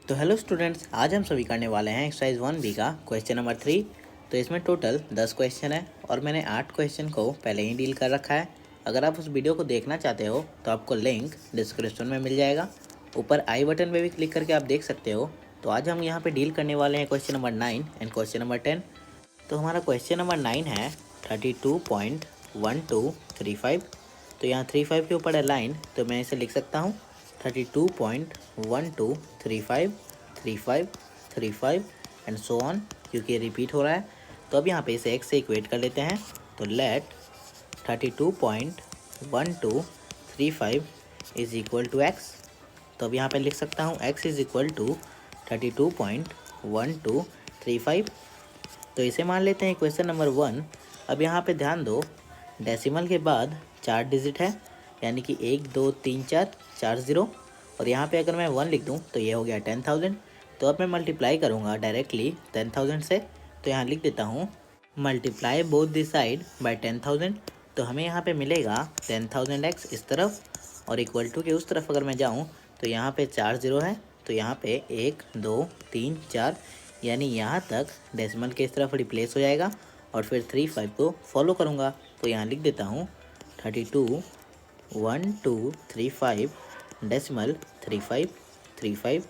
तो hello students, आज हम सभी करने वाले हैं एक्सरसाइज 1B का क्वेश्चन नंबर 3। तो इसमें टोटल 10 क्वेश्चन है और मैंने 8 क्वेश्चन को पहले ही डील कर रखा है। अगर आप उस वीडियो को देखना चाहते हो तो आपको लिंक डिस्क्रिप्शन में मिल जाएगा। ऊपर आई बटन पे भी क्लिक करके आप देख सकते हो। तो आज हम यहाँ पे डील करने वाले हैं question number 9 and question number 10। तो हमारा क्वेश्चन नंबर 9 है 32.1235। तो यहाँ 35 के ऊपर है लाइन, तो मैं इसे लिख सकता हूँ 32.1235 35 35 एंड सो ऑन, क्योंकि ये रिपीट हो रहा है। तो अब यहाँ पे इसे x से इक्वेट कर लेते हैं। तो let 32.1235 is equal to x। तो अब यहाँ पे लिख सकता हूँ x इज इक्वल टू 32.1235। तो इसे मान लेते हैं इक्वेशन नंबर 1। अब यहाँ पे ध्यान दो, डेसिमल के बाद 4 डिजिट है, यानी कि 1 2 3 4 4 ज़ीरो। और यहाँ पे अगर मैं 1 लिख दूँ तो ये हो गया 10,000। तो अब मैं मल्टीप्लाई करूँगा डायरेक्टली 10,000 से। तो यहाँ लिख देता हूँ multiply both this side by 10,000। तो हमें यहाँ पे मिलेगा 10,000x इस तरफ, और इक्वल टू के उस तरफ अगर मैं जाऊँ तो यहाँ पे 4 ज़ीरो है। तो यहाँ पे 1 2 3 4, यानी यहाँ तक डेसिमल के इस तरफ रिप्लेस हो जाएगा और फिर 35 को फॉलो करूँगा। तो यहाँ लिख देता हूँ 32.1235 डेसिमल 35 35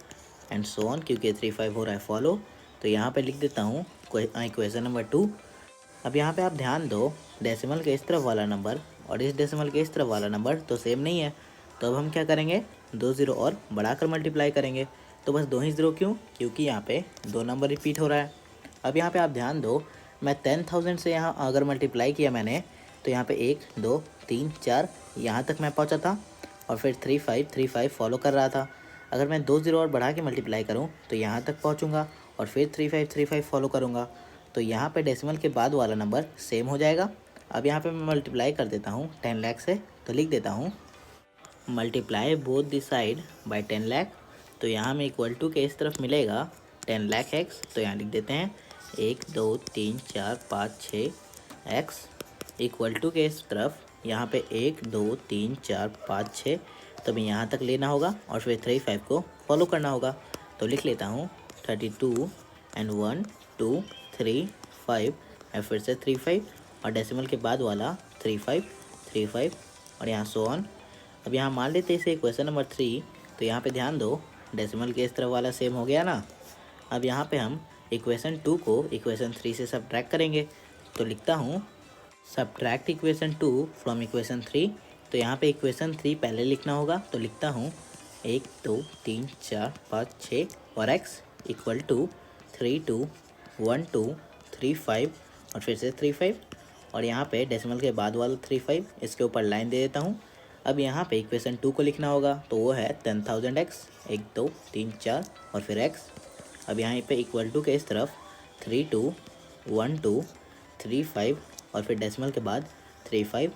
एंड सो ऑन, क्योंकि 35 हो रहा है फॉलो। तो यहाँ पे लिख देता हूँ इक्वेशन नंबर 2। अब यहाँ पे आप ध्यान दो, डेसिमल के इस तरफ वाला नंबर और इस डेसिमल के इस तरफ वाला नंबर तो सेम नहीं है। तो अब हम क्या करेंगे, 2 ज़ीरो और बढ़ाकर मल्टीप्लाई करेंगे। तो बस 2 ही ज़ीरो, क्यों? क्योंकि यहाँ पे 2 नंबर रिपीट हो रहा है। अब यहाँ पे आप ध्यान दो, मैं 10,000 से यहाँ अगर मल्टीप्लाई किया मैंने, तो यहाँ पे 1 2 3 4 यहाँ तक मैं पहुँचा था, और फिर 35 फॉलो कर रहा था। अगर मैं 2 ज़ीरो और बढ़ा के मल्टीप्लाई करूँ तो यहाँ तक पहुँचूँगा और फिर 35 फॉलो करूँगा। तो यहाँ पे डेसिमल के बाद वाला नंबर सेम हो जाएगा। अब यहाँ पे मैं मल्टीप्लाई कर देता हूँ 10 लाख से। तो लिख देता हूँ multiply both this side by 10 lakh. तो यहाँ में इक्वल टू के इस तरफ मिलेगा 10 लाख एक्स। तो यहाँ लिख देते हैं 1 2 3 4 5 6 एक्स इक्वल टू के इस तरफ यहाँ पे 1 2 3 4 5 6। तो मैं यहाँ तक लेना होगा और फिर 35 को फॉलो करना होगा। तो लिख लेता हूँ 32 एंड 1 2 3 5 और फिर से 35 और डेसिमल के बाद वाला 35 और यहाँ सो ऑन। अब यहाँ मान लेते हैं इसे इक्वेशन नंबर 3। तो यहाँ पे ध्यान दो, डेसिमल के इस तरफ वाला सेम हो गया ना। अब यहाँ पे हम इक्वेशन 2 को इक्वेशन 3 से सब्ट्रैक्ट करेंगे। तो लिखता हूँ सब्ट्रैक्ट इक्वेशन 2 फ्रॉम इक्वेशन 3। तो यहाँ पे इक्वेशन 3 पहले लिखना होगा। तो लिखता हूँ 1 2 3 4 5 6 और x इक्वल टू 3 2 1 2 3 5 और फिर से 35 और यहाँ पे डेसिमल के बाद वाला 35 इसके ऊपर लाइन दे देता हूँ। अब यहाँ पे इक्वेशन 2 को लिखना होगा, तो वो है 10,000x 1 2 3 4 और फिर x। अब यहाँ पे इक्वल टू के इस तरफ 3 2 1 2 3 5 और फिर डेसिमल के बाद 35।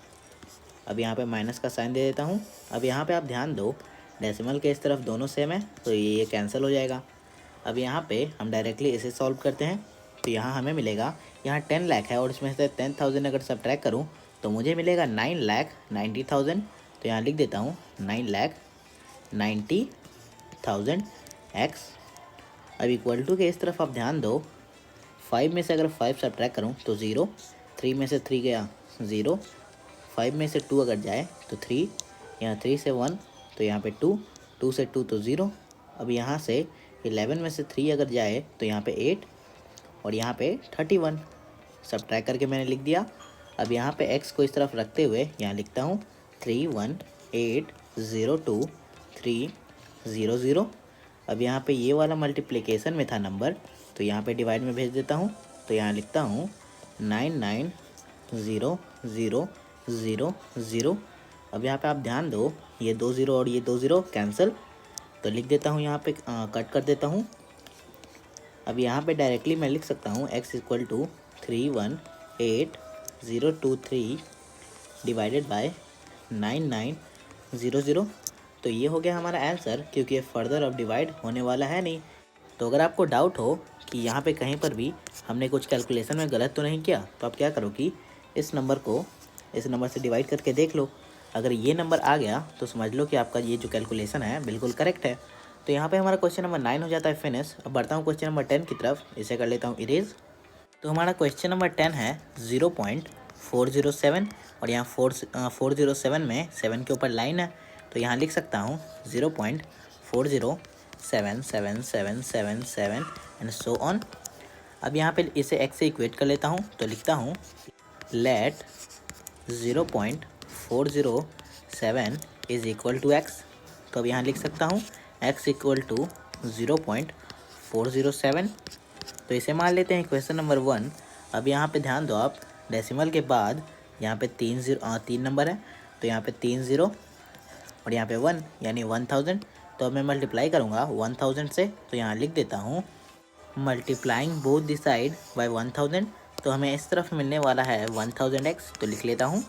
अब यहाँ पे माइनस का साइन दे देता हूँ। अब यहाँ पे आप ध्यान दो, डेसिमल के इस तरफ दोनों सेम है, तो ये कैंसिल हो जाएगा। अब यहाँ पे हम डायरेक्टली इसे सॉल्व करते हैं। तो यहाँ हमें मिलेगा, यहाँ 10 लाख है और इसमें से 10,000 अगर सब्ट्रैक्ट करूँ तो मुझे मिलेगा 9,90,000। तो यहाँ लिख देता हूँ 9,90,000 एक्स। अब इक्वल टू के इस तरफ आप ध्यान दो, 5 में से अगर 5 सब्ट्रैक्ट करूँ तो 0, 3 में से 3 गया 0, 5 में से 2 अगर जाए तो 3, यहाँ 3 से 1 तो यहाँ पे 2, 2 से 2 तो 0। अब यहाँ से 11 में से 3 अगर जाए तो यहाँ पे 8 और यहाँ पे 31 सब्ट्रैक्ट करके मैंने लिख दिया। अब यहाँ पे x को इस तरफ रखते हुए यहाँ लिखता हूँ 31802 अब यहाँ पे ये वाला मल्टीप्लिकेशन में था नंबर, तो यहाँ पे डिवाइड में भेज देता हूँ। तो यहाँ लिखता हूँ 990000। अब यहाँ पे आप ध्यान दो, ये 2 ज़ीरो और ये 2 ज़ीरो कैंसिल। तो लिख देता हूँ यहाँ पे कट कर देता हूँ। अब यहाँ पे डायरेक्टली मैं लिख सकता हूँ x equal to 318023 divided by 9900। तो ये हो गया हमारा आंसर, क्योंकि ये फर्दर अब डिवाइड होने वाला है नहीं। तो अगर आपको डाउट हो कि यहाँ पे कहीं पर भी हमने कुछ कैलकुलेशन में गलत तो नहीं किया, तो आप क्या करो कि इस नंबर को इस नंबर से डिवाइड करके देख लो। अगर ये नंबर आ गया तो समझ लो कि आपका ये जो कैलकुलेशन है बिल्कुल करेक्ट है। तो यहाँ पे हमारा क्वेश्चन नंबर 9 हो जाता है फिनिश। अब बढ़ता हूँ क्वेश्चन नंबर 10 की तरफ, इसे कर लेता हूँ इरेज। तो हमारा क्वेश्चन नंबर 10 है 0.407 और यहाँ 407 में 7 के ऊपर लाइन है, तो यहाँ लिख सकता हूँ 0.4077777 एंड सो ऑन। अब यहाँ पे इसे x से इक्वेट कर लेता हूँ, तो लिखता हूँ let 0.407 is equal to x। तो अब यहाँ लिख सकता हूँ x इक्वल टू 0.407। तो इसे मान लेते हैं क्वेश्चन नंबर 1। अब यहाँ पे ध्यान दो आप, डेसिमल के बाद यहाँ पे 3 नंबर है, तो यहाँ पे 3 0 और यहाँ पे 1 यानी 1000। तो अब मैं मल्टीप्लाई करूँगा 1000 से, तो यहाँ लिख देता हूँ multiplying both the side by 1000। तो हमें इस तरफ मिलने वाला है 1000x, तो लिख लेता हूँ।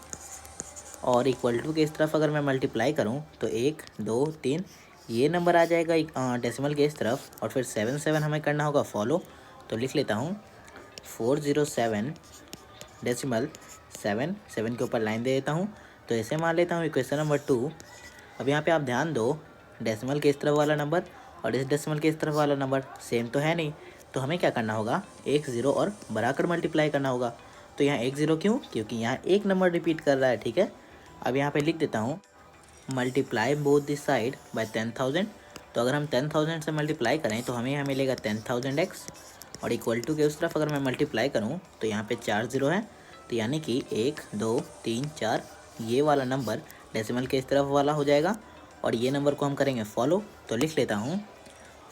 और इक्वल टू के इस तरफ अगर मैं मल्टीप्लाई करूँ तो 1 2 3 ये नंबर आ जाएगा डेसिमल के इस तरफ, और फिर 7 हमें करना होगा फॉलो। तो लिख लेता हूँ 407 डेसिमल 7 के ऊपर लाइन दे देता हूँ। तो इसे मान लेता हूँ इक्वेशन नंबर 2। अब यहाँ पे आप ध्यान दो, डेसिमल के इस तरफ वाला नंबर और इस डेसिमल के इस तरफ वाला नंबर सेम तो है नहीं, तो हमें क्या करना होगा, 1 0 और बढ़ाकर मल्टीप्लाई करना होगा। तो यहाँ 1 0 क्यों, क्योंकि यहाँ एक नंबर रिपीट कर रहा है, ठीक है। अब यहाँ पे लिख देता हूँ multiply both this side by 10,000। तो अगर हम 10,000 से मल्टीप्लाई करें तो हमें यहाँ मिलेगा 10,000x, और इक्वल टू के उस तरफ अगर मैं मल्टीप्लाई करूँ तो यहाँ पे 4 0 है, तो यानी कि 1 2 3 4 ये वाला नंबर डेसिमल के इस तरफ वाला हो जाएगा, और ये नंबर को हम करेंगे फॉलो। तो लिख लेता हूँ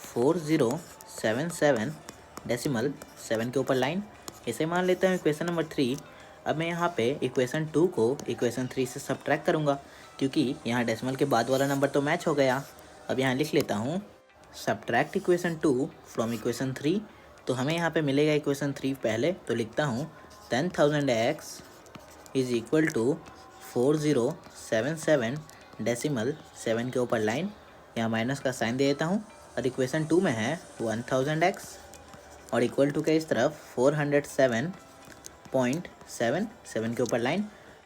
4077 डेसिमल 7 के ऊपर लाइन। इसे मान लेता हूँ इक्वेशन नंबर 3। अब मैं यहाँ पे इक्वेशन 2 को इक्वेशन 3 से सब्ट्रैक्ट करूँगा, क्योंकि यहाँ डेसिमल के बाद वाला नंबर तो मैच हो गया। अब यहाँ लिख लेता हूँ सब्ट्रैक्ट इक्वेशन 2 फ्रॉम इक्वेशन 3। तो हमें यहाँ पे मिलेगा इक्वेशन 3 पहले, तो लिखता हूँ 10,000x is equal to 4077 decimal 7 के ऊपर लाइन, यहाँ माइनस का साइन दे देता हूँ। और इक्वेशन 2 में है 1000x और इक्वल टू के इस तरफ 407.77 के ऊपर लाइन।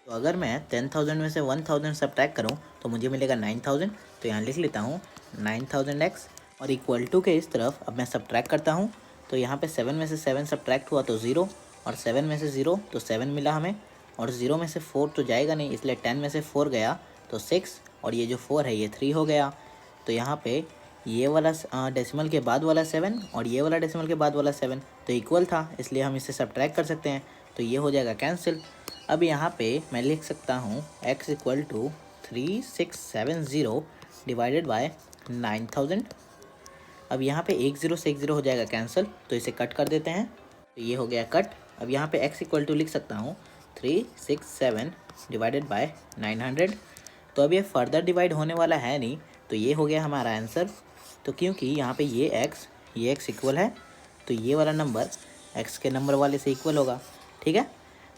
तो अगर मैं 10,000 में से 1000 सब्ट्रैक्ट करूँ तो मुझे मिलेगा 9000। तो यहाँ लिख लेता हूँ 9000x और इक्वल टू के इस तरफ अब मैं सब्ट्रैक्ट करता हूँ। तो यहाँ पे 7 में से 7 सब्ट्रैक्ट हुआ तो 0, और 7 में से 0 तो 7 मिला हमें, और 0 में से 4 तो जाएगा नहीं, इसलिए 10 में से 4 गया तो 6, और ये जो 4 है ये 3 हो गया। तो यहाँ पे ये वाला डेसिमल के बाद वाला 7 और ये वाला डेसिमल के बाद वाला 7 तो इक्वल था, इसलिए हम इसे सब्ट्रैक्ट कर सकते हैं, तो ये हो जाएगा कैंसिल। अब यहाँ पे मैं लिख सकता हूँ x equal to 3670 divided by 9000। अब यहाँ पे 1 0 से 1 0 हो जाएगा कैंसिल, तो इसे कट कर देते हैं, तो ये हो गया कट। अब यहाँ पे x इक्वल टू लिख सकता हूँ 367 डिवाइडेड बाय 900। तो अब ये फर्दर डिवाइड होने वाला है नहीं, तो ये हो गया हमारा आंसर। तो क्योंकि यहाँ पे ये x इक्वल है, तो ये वाला नंबर x के नंबर वाले से इक्वल होगा, ठीक है।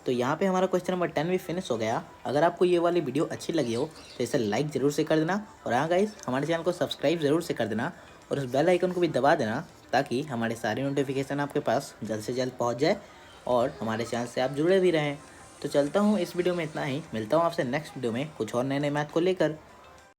तो यहाँ पे हमारा क्वेश्चन नंबर 10 भी फिनिश हो गया। अगर आपको ये वाली वीडियो अच्छी लगी हो तो इसे लाइक ज़रूर से कर देना, और हाँ गाइस, हमारे चैनल को सब्सक्राइब ज़रूर से कर देना, और उस बेल आइकन को भी दबा देना, ताकि हमारे सारे नोटिफिकेशन आपके पास जल्द से जल्द पहुँच जाए और हमारे चैनल से आप जुड़े भी रहें। तो चलता हूँ, इस वीडियो में इतना ही। मिलता हूँ आपसे नेक्स्ट वीडियो में कुछ और नए मैथ को लेकर।